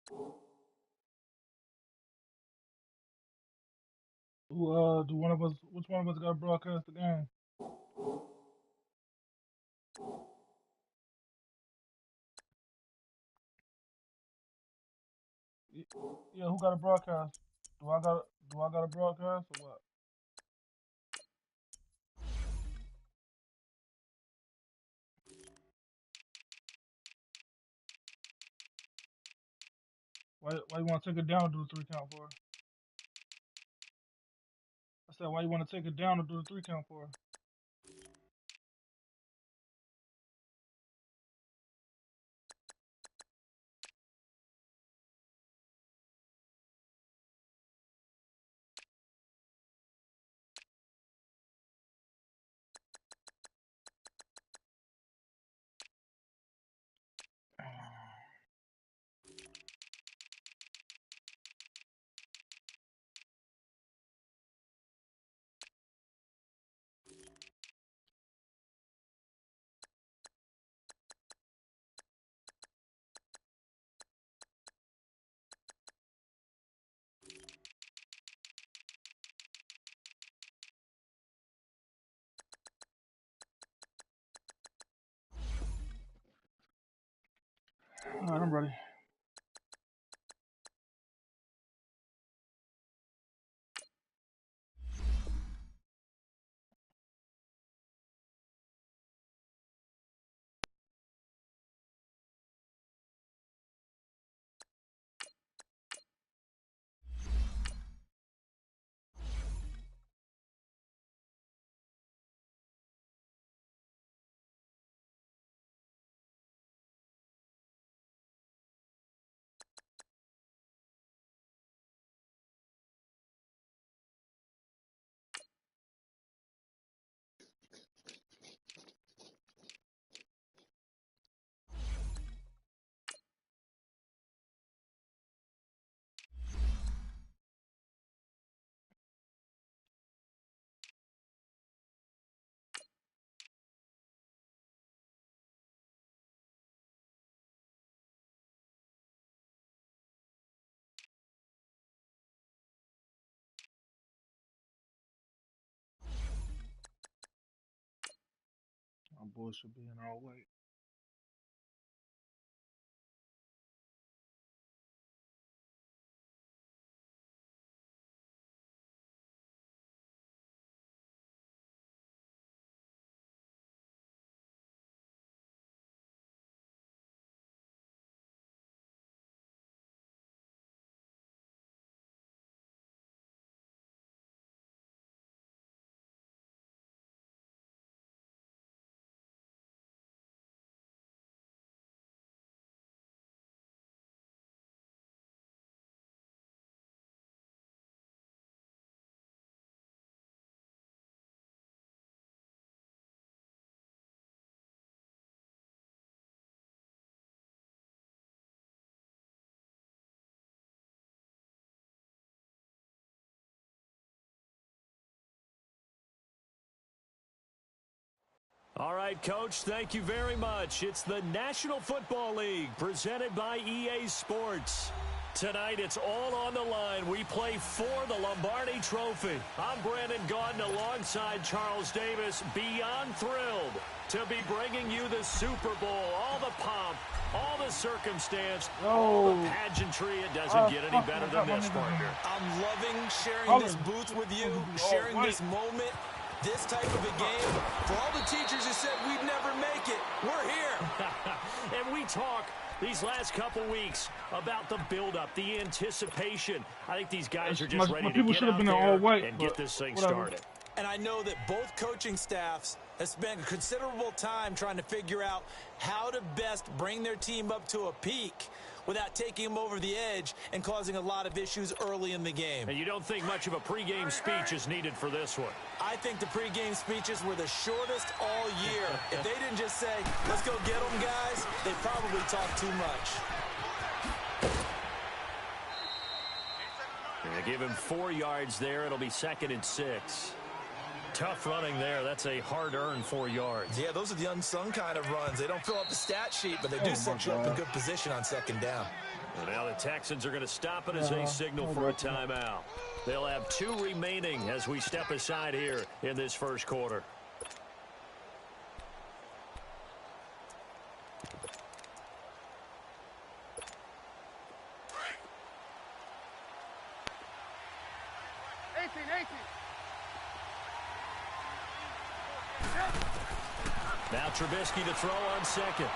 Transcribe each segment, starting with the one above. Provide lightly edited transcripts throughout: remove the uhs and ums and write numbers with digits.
Do one of us? Which one of us got to broadcast the game? Y- Yeah, who got a broadcast? Do I got? Do I got a broadcast or what? Why you want to take it down and do the three count for? I said, why you want to take it down and do the three count for? All right, I'm ready. My boy should be in all white. All right, Coach, thank you very much. It's the National Football League presented by EA Sports. Tonight, it's all on the line. We play for the Lombardi Trophy. I'm Brandon Gaudin alongside Charles Davis. Beyond thrilled to be bringing you the Super Bowl. All the pomp, all the circumstance, all the pageantry. It doesn't get any better than this, partner. I'm loving sharing this booth with you, sharing this moment. This type of a game, for all the teachers who said we'd never make it, we're here. And we talk these last couple weeks about the build-up, the anticipation. I think these guys are just ready to get out there and get this thing started. And I know that both coaching staffs have spent considerable time trying to figure out how to best bring their team up to a peak without taking them over the edge and causing a lot of issues early in the game. And you don't think much of a pregame speech is needed for this one? I think the pregame speeches were the shortest all year. If they didn't just say, let's go get them, guys, they probably talked too much. They give him 4 yards there. It'll be 2nd and 6. Tough running there. That's a hard-earned 4 yards. Yeah, those are the unsung kind of runs. They don't fill up the stat sheet, but they do set you up in good position on 2nd down. And now the Texans are going to stop it as they signal for a timeout. They'll have 2 remaining as we step aside here in this first quarter. Now Trubisky to throw on second.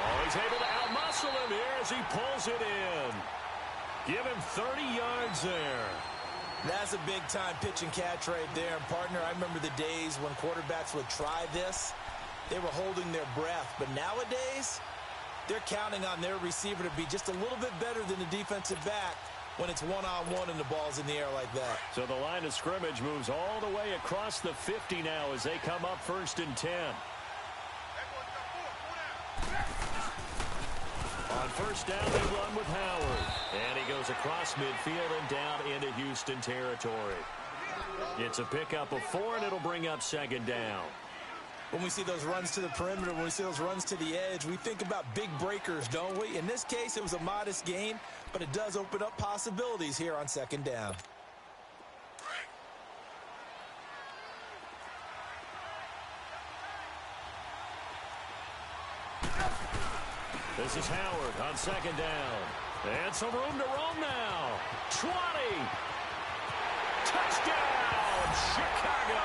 Oh, he's able to outmuscle him here as he pulls it in. Give him 30 yards there. That's a big-time pitch and catch right there. And, partner, I remember the days when quarterbacks would try this. They were holding their breath. But nowadays, they're counting on their receiver to be just a little bit better than the defensive back when it's one-on-one and the ball's in the air like that. So the line of scrimmage moves all the way across the 50 now as they come up 1st and 10. On first down, they run with Howard. And he goes across midfield and down into Houston territory. It's a pickup of 4, and it'll bring up 2nd down. When we see those runs to the perimeter, when we see those runs to the edge, we think about big breakers, don't we? In this case, it was a modest gain, but it does open up possibilities here on 2nd down. This is Howard on 2nd down. And some room to roam now. 20. Touchdown, Chicago.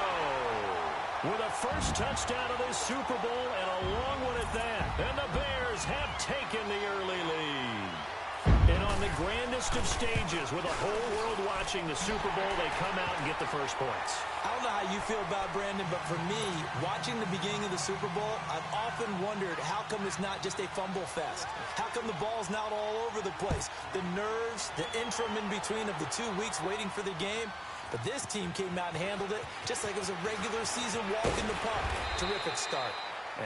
With a first touchdown of this Super Bowl and a long one at that. And the Bears have taken the early lead. And on the grandest of stages, with the whole world watching the Super Bowl, they come out and get the first points. I don't know how you feel about Brandon, but for me, watching the beginning of the Super Bowl, I've often wondered how come it's not just a fumble fest? How come the ball's not all over the place? The nerves, the interim in between of the 2 weeks waiting for the game. But this team came out and handled it just like it was a regular season walk in the park. Terrific start.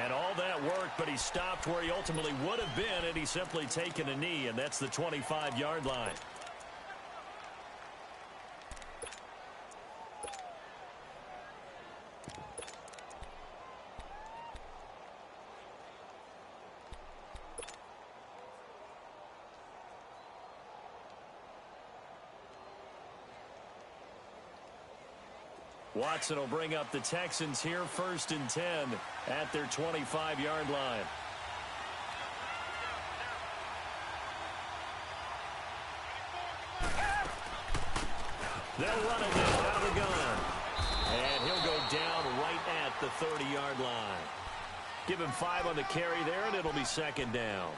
And all that worked, but he stopped where he ultimately would have been, and he's simply taken a knee, and that's the 25-yard line. Watson will bring up the Texans here 1st and 10 at their 25-yard line. They'll run it now out of the gun. And he'll go down right at the 30-yard line. Give him 5 on the carry there, and it'll be 2nd down.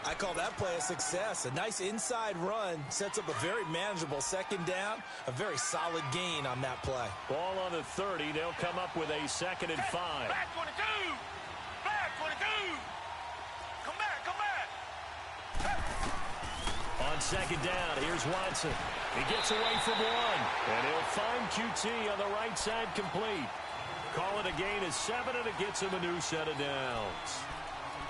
I call that play a success. A nice inside run sets up a very manageable 2nd down. A very solid gain on that play. Ball on the 30. They'll come up with a 2nd and 5. Back 22! Back 22! Come back, come back! On 2nd down, here's Watson. He gets away from 1. And he'll find QT on the right side complete. Call it a gain of 7, and it gets him a new set of downs.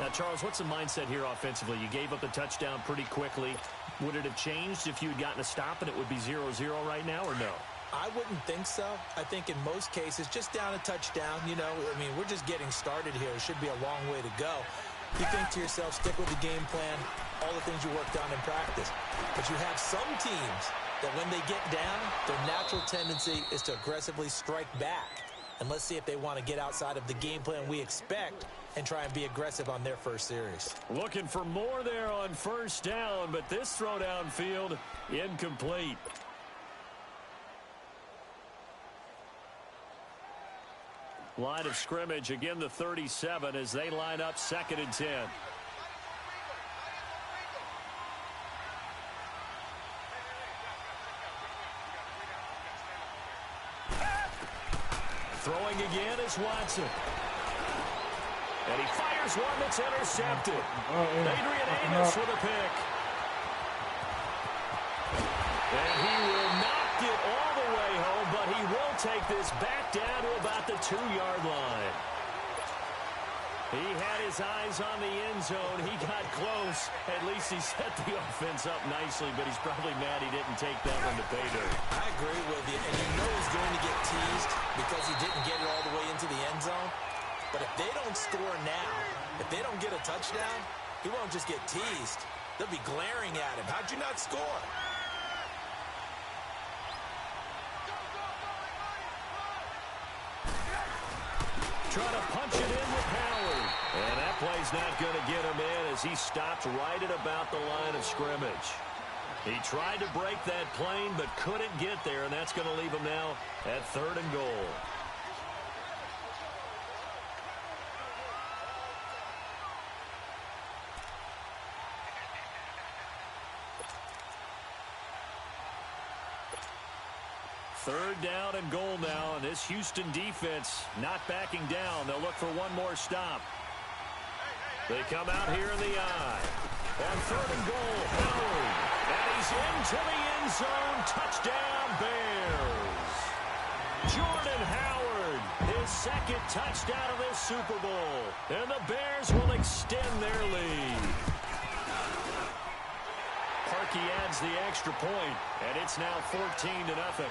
Now, Charles, what's the mindset here offensively? You gave up the touchdown pretty quickly. Would it have changed if you had gotten a stop and it would be 0-0 right now, or no? I wouldn't think so. I think in most cases, just down a touchdown, you know, I mean, we're just getting started here. It should be a long way to go. You think to yourself, stick with the game plan, all the things you worked on in practice. But you have some teams that when they get down, their natural tendency is to aggressively strike back. And let's see if they want to get outside of the game plan we expect and try and be aggressive on their first series. Looking for more there on 1st down, but this throw downfield incomplete. Line of scrimmage, again the 37 as they line up 2nd and 10. Throwing again is Watson. And he fires one that's intercepted. Adrian Amos with a pick. And he will not get all the way home, but he will take this back down to about the 2-yard line. He had his eyes on the end zone. He got close. At least he set the offense up nicely, but he's probably mad he didn't take that one to pay dirt. I agree with you, and you know he's going to get teased because he didn't get it all the way into the end zone. But if they don't score now, if they don't get a touchdown, He won't just get teased. They'll be glaring at him. How'd you not score? Trying to punch it in with Howard. And that play's not going to get him in as he stopped right at about the line of scrimmage. He tried to break that plane but couldn't get there, and that's going to leave him now at 3rd and goal. Third down and goal now, and this Houston defense not backing down. They'll look for one more stop. They come out here in the eye. And 3rd and goal, Howard. And he's into the end zone. Touchdown, Bears. Jordan Howard, his 2nd touchdown of this Super Bowl. And the Bears will extend their lead. Parkey adds the extra point, and it's now 14-0.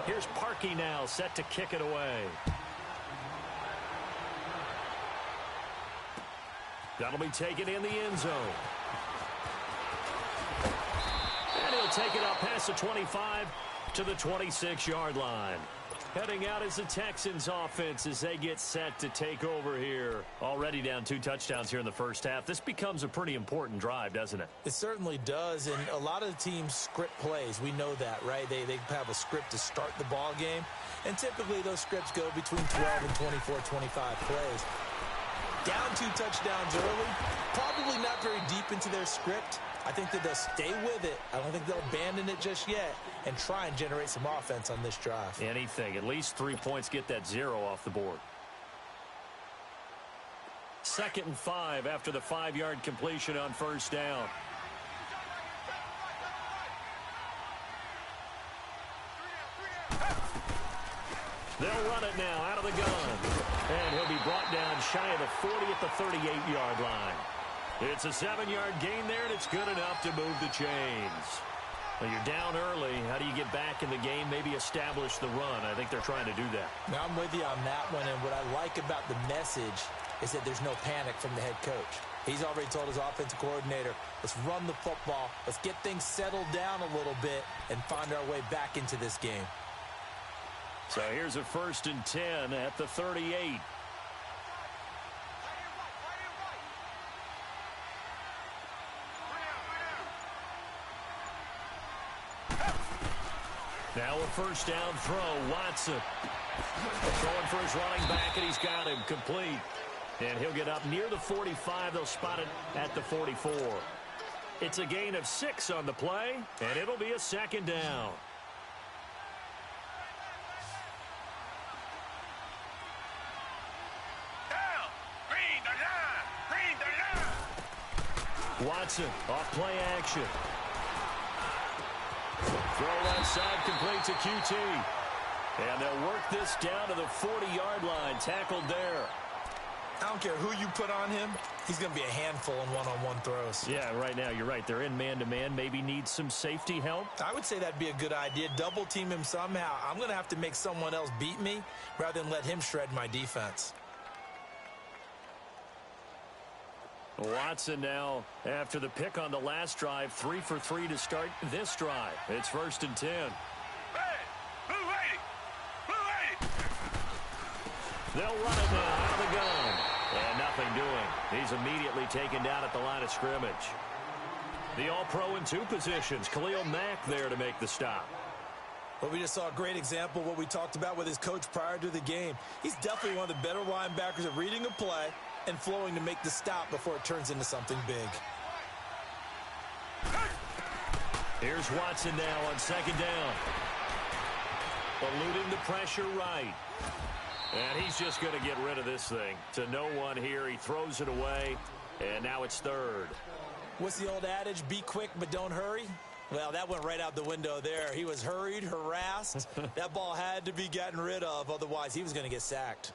Here's Parkey now, set to kick it away. That'll be taken in the end zone. And he'll take it up past the 25 to the 26-yard line. Heading out is the Texans offense as they get set to take over here. Already down 2 touchdowns here in the first half. This becomes a pretty important drive, doesn't it? It certainly does, and a lot of the teams script plays. We know that, right? They have a script to start the ball game, and typically those scripts go between 12 and 24, 25 plays. Down 2 touchdowns early, probably not very deep into their script. I think that they'll stay with it. I don't think they'll abandon it just yet and try and generate some offense on this drive. Anything. At least 3 points, get that 0 off the board. 2nd and 5 after the 5-yard completion on 1st down. They'll run it now out of the gun. And he'll be brought down shy of the 40 at the 38-yard line. It's a 7-yard gain there, and it's good enough to move the chains. Well, you're down early. How do you get back in the game? Maybe establish the run. I think they're trying to do that. Now, I'm with you on that one, and what I like about the message is that there's no panic from the head coach. He's already told his offensive coordinator, let's run the football, let's get things settled down a little bit and find our way back into this game. So here's a 1st and 10 at the 38. Now a 1st down throw, Watson. Throwing for his running back, and he's got him complete. And he'll get up near the 45. They'll spot it at the 44. It's a gain of 6 on the play, and it'll be a 2nd down. Watson off play action. Throw left side complete to QT. And they'll work this down to the 40-yard line. Tackled there. I don't care who you put on him. He's going to be a handful in one-on-one throws. Yeah, right now you're right. They're in man-to-man. Maybe need some safety help. I would say that'd be a good idea. Double team him somehow. I'm going to have to make someone else beat me rather than let him shred my defense. Watson now, after the pick on the last drive, 3 for 3 to start this drive. It's 1st and 10. Hey, blue 80. Blue 80. They'll run it now out of the gun. And nothing doing. He's immediately taken down at the line of scrimmage. The All-Pro in 2 positions. Khalil Mack there to make the stop. Well, we just saw a great example of what we talked about with his coach prior to the game. He's definitely one of the better linebackers at reading a play and flowing to make the stop before it turns into something big. Here's Watson now on 2nd down. Eluding the pressure right. And he's just going to get rid of this thing. To no one here. He throws it away. And now it's 3rd. What's the old adage? Be quick, but don't hurry. Well, that went right out the window there. He was hurried, harassed. That ball had to be gotten rid of. Otherwise, he was going to get sacked.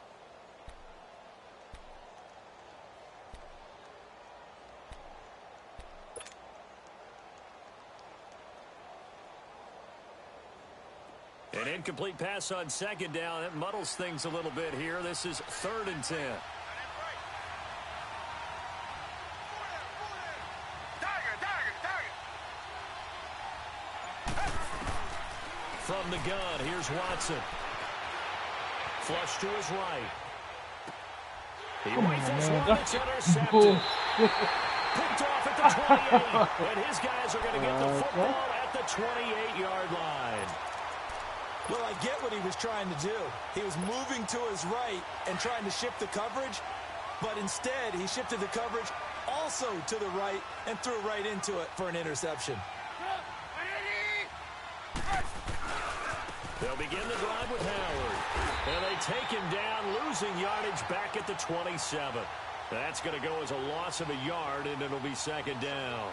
An incomplete pass on second down. It muddles things a little bit here. This is 3rd and 10. From the gun, here's Watson. Flush to his right. He rifles one, it's intercepted. Picked off at the 28. And his guys are going to get the football at the 28-yard line. Well, I get what he was trying to do. He was moving to his right and trying to shift the coverage, but instead he shifted the coverage also to the right and threw right into it for an interception. They'll begin the drive with Howard. And they take him down, losing yardage back at the 27. That's going to go as a loss of a yard, and it'll be 2nd down.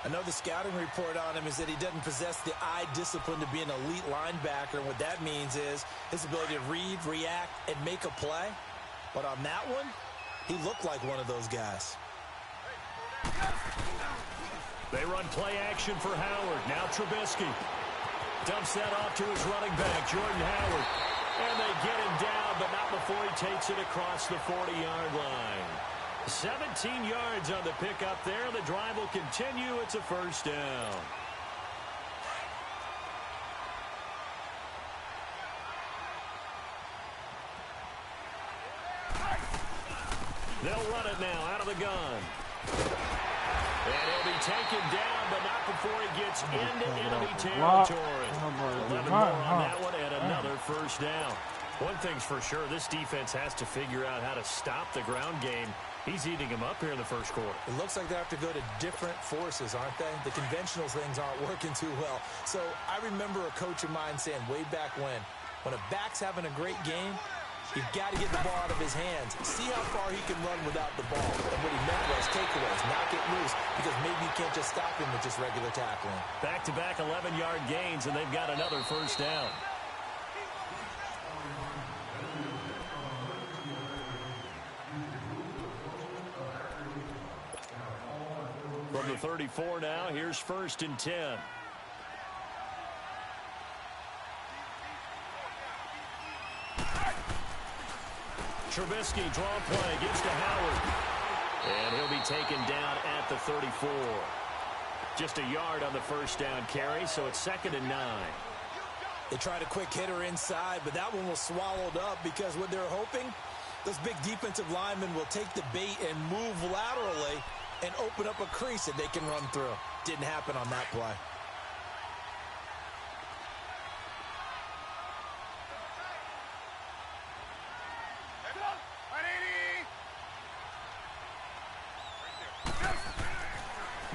I know the scouting report on him is that he doesn't possess the eye discipline to be an elite linebacker. And what that means is his ability to read, react, and make a play. But on that one, he looked like one of those guys. They run play action for Howard. Now Trubisky dumps that off to his running back, Jordan Howard. And they get him down, but not before he takes it across the 40-yard line. 17 yards on the pickup there. The drive will continue. It's a 1st down. They'll run it now out of the gun. And he'll be taken down, but not before he gets into enemy territory. 11 more on that one and another 1st down. One thing's for sure, this defense has to figure out how to stop the ground game. He's eating them up here in the 1st quarter. It looks like they have to go to different forces, aren't they? The conventional things aren't working too well. So I remember a coach of mine saying way back when a back's having a great game, you've got to get the ball out of his hands. See how far he can run without the ball. And what he meant was takeaways, not get loose, because maybe you can't just stop him with just regular tackling. Back-to-back 11-yard gains, and they've got another 1st down. From the 34 now, here's 1st and 10. Trubisky, draw play, gives to Howard. And he'll be taken down at the 34. Just a yard on the 1st down carry, so it's 2nd and 9. They tried a quick hitter inside, but that one was swallowed up because what they're hoping, those big defensive linemen will take the bait and move laterally and open up a crease that they can run through. Didn't happen on that play.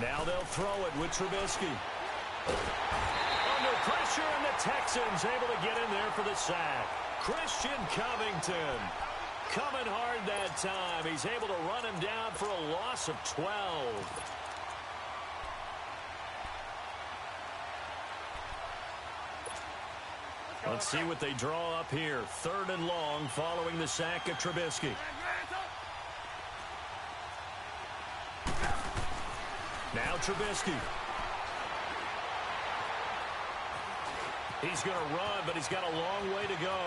Now they'll throw it with Trubisky. Under pressure, and the Texans able to get in there for the sack. Christian Covington coming hard that time. He's able to run him down for a loss of 12. Let's see what they draw up here. 3rd and long following the sack of Trubisky. Now Trubisky. He's going to run, but he's got a long way to go.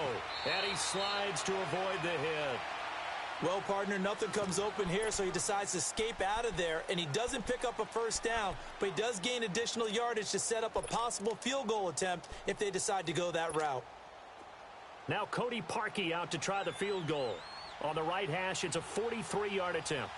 And he slides to avoid the hit. Well, partner, nothing comes open here, so he decides to escape out of there, and he doesn't pick up a 1st down, but he does gain additional yardage to set up a possible field goal attempt if they decide to go that route. Now Cody Parkey out to try the field goal. On the right hash, it's a 43-yard attempt.